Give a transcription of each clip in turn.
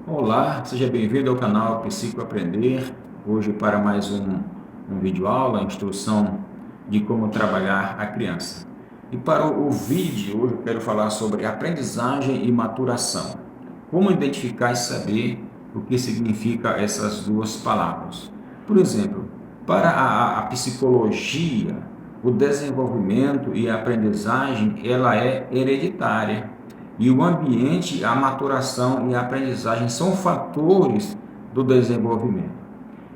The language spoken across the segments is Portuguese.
Olá, seja bem-vindo ao canal Psico Aprender. Hoje para mais um vídeo aula, instrução de como trabalhar a criança. E para o vídeo hoje eu quero falar sobre aprendizagem e maturação. Como identificar e saber o que significa essas duas palavras. Por exemplo, para a psicologia, o desenvolvimento e a aprendizagem ela é hereditária. E o ambiente, a maturação e a aprendizagem são fatores do desenvolvimento.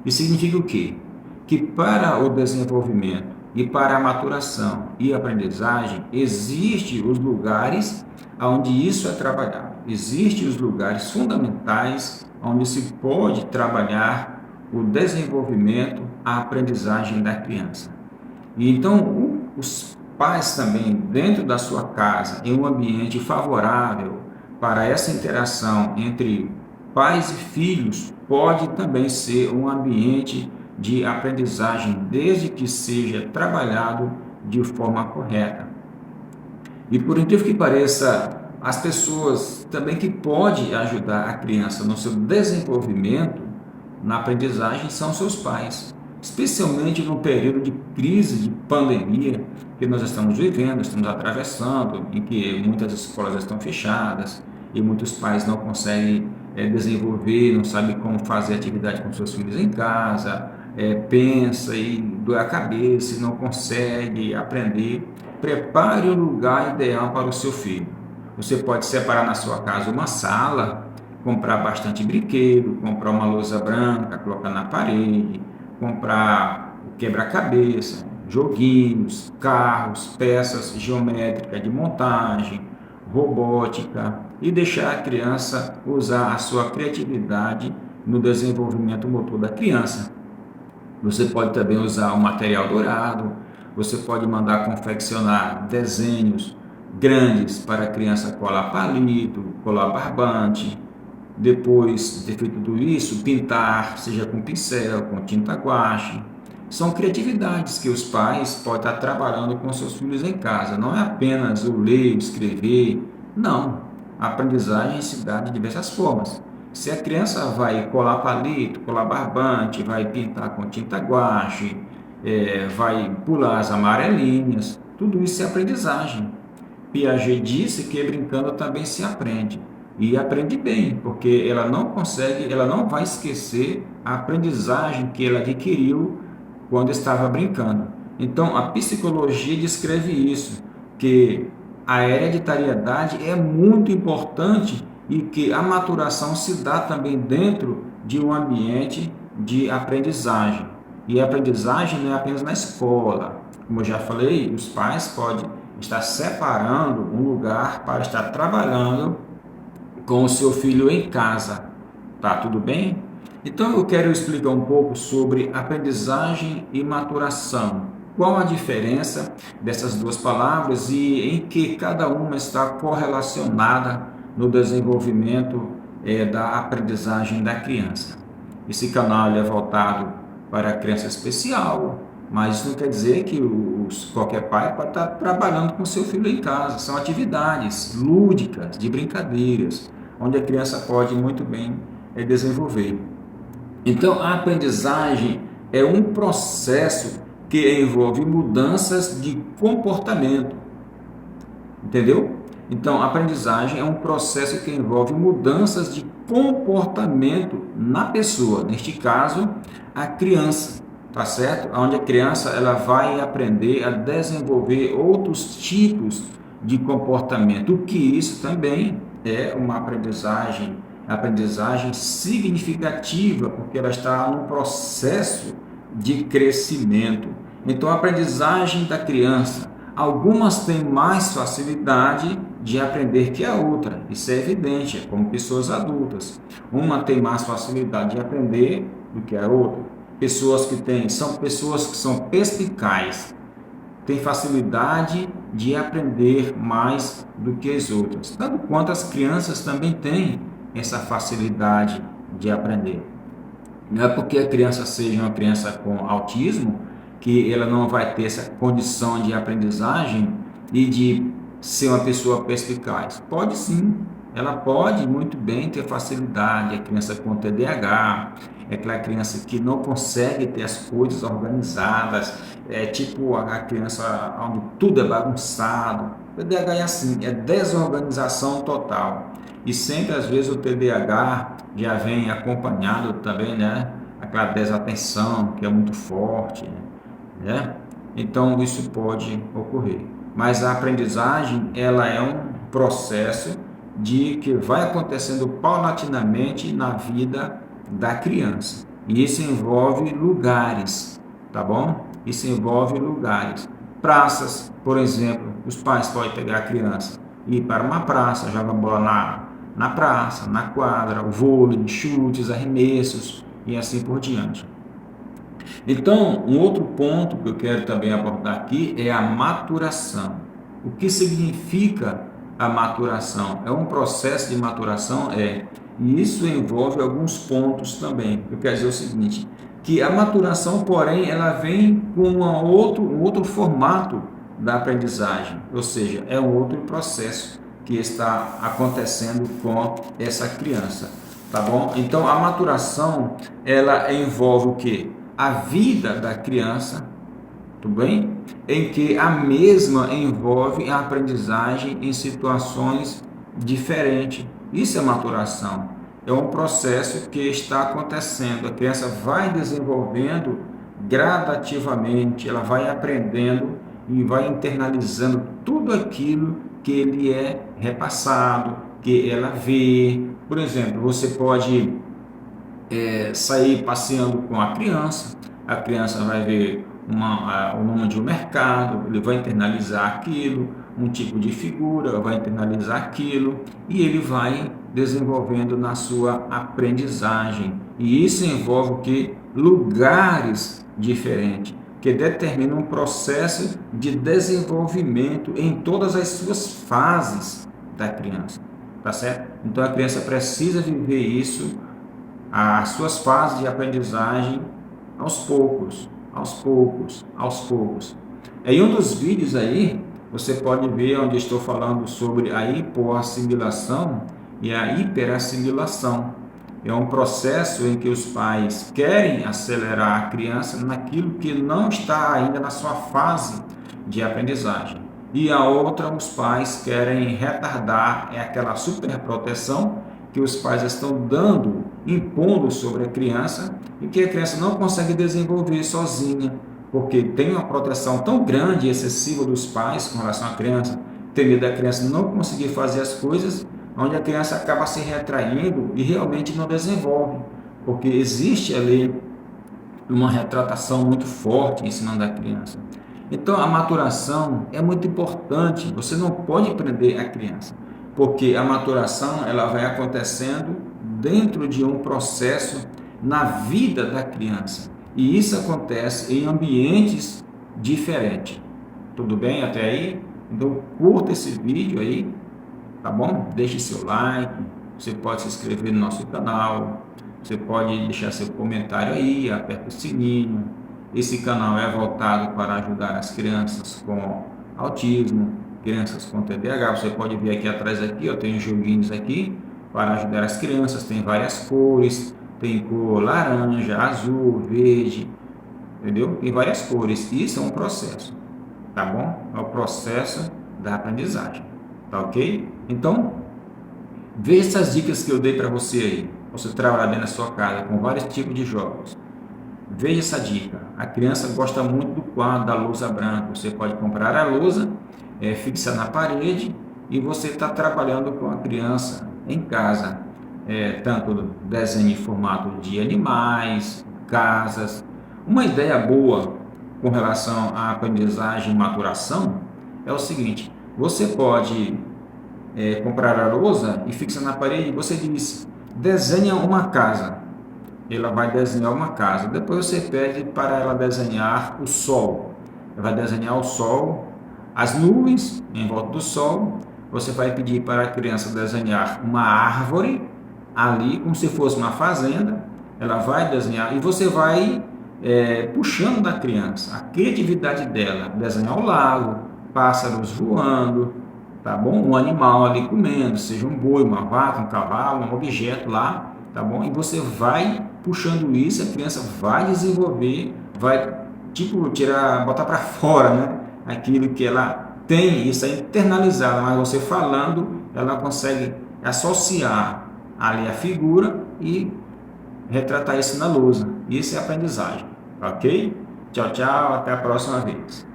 Isso significa o quê? Que para o desenvolvimento e para a maturação e aprendizagem, existem os lugares onde isso é trabalhado. Existem os lugares fundamentais onde se pode trabalhar o desenvolvimento, a aprendizagem da criança. E então, os pais também, dentro da sua casa, em um ambiente favorável para essa interação entre pais e filhos, pode também ser um ambiente de aprendizagem, desde que seja trabalhado de forma correta. E por incrível que pareça, as pessoas também que podem ajudar a criança no seu desenvolvimento, na aprendizagem, são seus pais. Especialmente no período de crise, de pandemia que nós estamos vivendo, estamos atravessando, em que muitas escolas estão fechadas e muitos pais não conseguem desenvolver, não sabem como fazer atividade com seus filhos em casa, pensa e dói a cabeça e não consegue aprender. Prepare o lugar ideal para o seu filho. Você pode separar na sua casa uma sala, comprar bastante brinquedo, comprar uma lousa branca, colocar na parede, comprar quebra-cabeça, joguinhos, carros, peças geométricas de montagem, robótica e deixar a criança usar a sua criatividade no desenvolvimento motor da criança. Você pode também usar o material dourado, você pode mandar confeccionar desenhos grandes para a criança colar palito, colar barbante. Depois de feito tudo isso, pintar, seja com pincel, com tinta guache. São criatividades que os pais podem estar trabalhando com seus filhos em casa. Não é apenas o ler, escrever. Não. A aprendizagem se dá de diversas formas. Se a criança vai colar palito, colar barbante, vai pintar com tinta guache, vai pular as amarelinhas, tudo isso é aprendizagem. Piaget disse que brincando também se aprende. E aprende bem, porque ela não consegue, ela não vai esquecer a aprendizagem que ela adquiriu quando estava brincando. Então, a psicologia descreve isso, que a hereditariedade é muito importante e que a maturação se dá também dentro de um ambiente de aprendizagem. E a aprendizagem não é apenas na escola. Como eu já falei, os pais podem estar separando um lugar para estar trabalhando com o seu filho em casa. Tá tudo bem? Então eu quero explicar um pouco sobre aprendizagem e maturação. Qual a diferença dessas duas palavras e em que cada uma está correlacionada no desenvolvimento da aprendizagem da criança. Esse canal é voltado para a criança especial, mas isso não quer dizer que qualquer pai pode estar trabalhando com seu filho em casa. São atividades lúdicas, de brincadeiras, onde a criança pode muito bem desenvolver. Então, a aprendizagem é um processo que envolve mudanças de comportamento, entendeu? Então, a aprendizagem é um processo que envolve mudanças de comportamento na pessoa, neste caso, a criança, tá certo? Onde a criança ela vai aprender a desenvolver outros tipos de comportamento, o que isso também é uma aprendizagem significativa, porque ela está no processo de crescimento. Então, a aprendizagem da criança, algumas têm mais facilidade de aprender que a outra, isso é evidente, é como pessoas adultas. Uma tem mais facilidade de aprender do que a outra. São pessoas que são perspicazes, têm facilidade de aprender mais do que as outras. Tanto quanto as crianças também têm essa facilidade de aprender. Não é porque a criança seja uma criança com autismo que ela não vai ter essa condição de aprendizagem e de ser uma pessoa perspicaz. Pode sim, ela pode muito bem ter facilidade, a criança com TDAH, é aquela criança que não consegue ter as coisas organizadas, é tipo a criança onde tudo é bagunçado. O TDAH é assim, é desorganização total. E sempre, às vezes, o TDAH já vem acompanhado também, né? Aquela desatenção que é muito forte, né? Então, isso pode ocorrer. Mas a aprendizagem, ela é um processo de que vai acontecendo paulatinamente na vida da criança. E isso envolve lugares, tá bom? Isso envolve lugares. Praças, por exemplo, os pais podem pegar a criança e ir para uma praça, jogar bola na praça, na quadra, o vôlei, chutes, arremessos e assim por diante. Então, um outro ponto que eu quero também abordar aqui é a maturação. O que significa a maturação? É um processo de maturação? E isso envolve alguns pontos também. Eu quero dizer o seguinte, que a maturação, porém, ela vem com um outro formato da aprendizagem, ou seja, é um outro processo que está acontecendo com essa criança, tá bom? Então, a maturação, ela envolve o quê? A vida da criança, tudo bem? Em que a mesma envolve a aprendizagem em situações diferentes. Isso é maturação. É um processo que está acontecendo. A criança vai desenvolvendo gradativamente, ela vai aprendendo e vai internalizando tudo aquilo que ele é repassado, que ela vê. Por exemplo, você pode sair passeando com a criança vai ver o nome de um mercado, ele vai internalizar aquilo, um tipo de figura, vai internalizar aquilo e ele vai desenvolvendo na sua aprendizagem. E isso envolve o que? Lugares diferentes, que determinam um processo de desenvolvimento em todas as suas fases da criança, tá certo? Então a criança precisa viver isso, as suas fases de aprendizagem aos poucos, aos poucos, aos poucos. Em um dos vídeos aí, você pode ver onde estou falando sobre a hipoassimilação e a hiperassimilação. É um processo em que os pais querem acelerar a criança naquilo que não está ainda na sua fase de aprendizagem. E a outra, os pais querem retardar, é aquela superproteção que os pais estão dando, impondo sobre a criança e que a criança não consegue desenvolver sozinha, porque tem uma proteção tão grande e excessiva dos pais com relação à criança, tem medo da criança não conseguir fazer as coisas, onde a criança acaba se retraindo e realmente não desenvolve, porque existe ali uma retratação muito forte em cima da criança. Então a maturação é muito importante, você não pode prender a criança, porque a maturação ela vai acontecendo dentro de um processo na vida da criança, e isso acontece em ambientes diferentes. Tudo bem até aí? Então curta esse vídeo aí, tá bom? Deixe seu like, você pode se inscrever no nosso canal, você pode deixar seu comentário aí, aperta o sininho. Esse canal é voltado para ajudar as crianças com autismo, crianças com TDAH. Você pode ver aqui atrás, aqui, eu tenho joguinhos aqui para ajudar as crianças, tem várias cores, tem cor laranja, azul, verde, entendeu? Tem várias cores. Isso é um processo, tá bom? É o processo da aprendizagem, tá ok? Então, veja essas dicas que eu dei para você aí. Você trabalhar dentro da sua casa com vários tipos de jogos. Veja essa dica. A criança gosta muito do quadro, da lousa branca. Você pode comprar a lousa, fixar na parede e você está trabalhando com a criança em casa. Tanto desenho em formato de animais, casas. Uma ideia boa com relação à aprendizagem e maturação é o seguinte: você pode comprar a lousa e fixar na parede. Você diz, desenha uma casa. Ela vai desenhar uma casa. Depois você pede para ela desenhar o sol. Ela vai desenhar o sol, as nuvens em volta do sol. Você vai pedir para a criança desenhar uma árvore ali, como se fosse uma fazenda. Ela vai desenhar e você vai puxando da criança a criatividade dela. Desenhar o lago, pássaros voando, tá bom? Um animal ali comendo, seja um boi, uma vaca, um cavalo, um objeto lá, tá bom? E você vai puxando isso, a criança vai desenvolver, vai, tipo, tirar, botar para fora, né? Aquilo que ela tem, isso é internalizado, mas você falando, ela consegue associar ali a figura e retratar isso na lousa. Isso é aprendizagem, ok? Tchau, tchau, até a próxima vez.